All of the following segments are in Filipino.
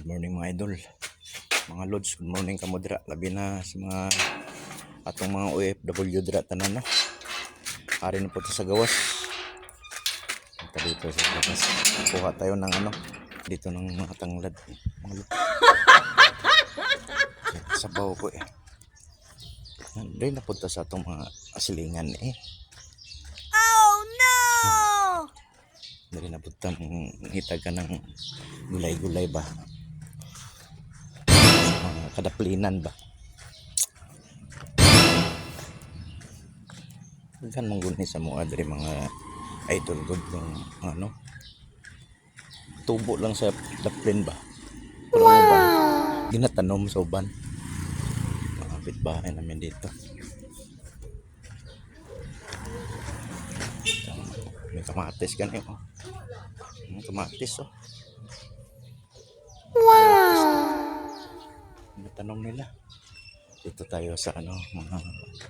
Good morning mga idol, mga lods, good morning kamo dira, labi na sa mga atong mga OFW dira tanan no. Ari na po to sa gawas. Ito dito sa gawas. Kuha tayo ng ano, dito ng mga tanglad. Mga lods. Sabaw ko eh. Dahil napunta sa atong mga asilingan eh. Oh no! Dahil napunta ngitag ka ng gulay-gulay ba. Mga kadaplinan ba. Gan mong guni sa mga dari mga idol good yung ano tubo lang sa daplin ba. Pero wow! Ba, ginatanom sa uban. Mga kapitbahay namin dito. May kamatis ganyan oh. May kamatis oh. Wow! Ginatanom nila. Dito tayo sa ano mga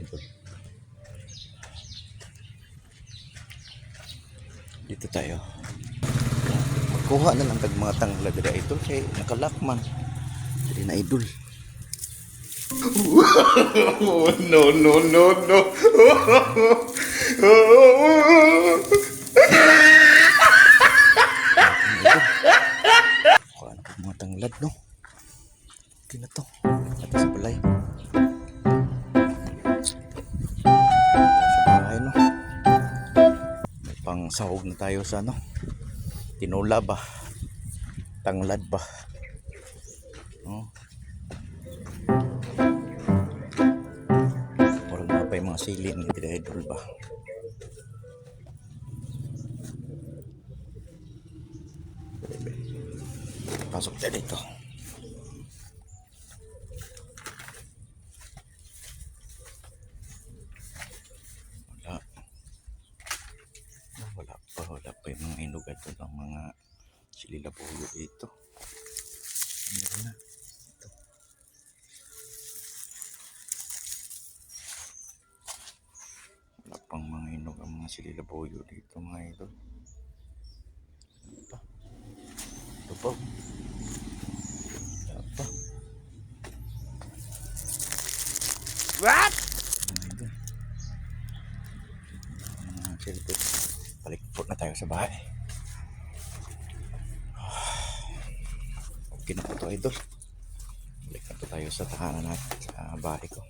idol. Dito tayo. Magkuha na lang tag mga tanglad dira idol kay nakalakman. Dili na idol. No, no, no, no. Kuha na mga tanglad no. Okay na to. Ito sa balay. Sa bahay no. May pang sahog na tayo sa ano. Tinola ba? Tanglad ba? No. Parang na pa yung mga sili ni idol ba? Pasok tayo dito. Wala pa yung mga inugat ng mga sililabuyo dito. Meron na. Ito. Wala pang mga inog ang mga sililabuyo dito mga idol. Ano pa? Ito pa. Wala pa. What? Mga idol. Mga sililabuyo. Palikpot na tayo sa bahay. Okay na po ito idol. Balik na po tayo sa tahanan natin sa bahay ko.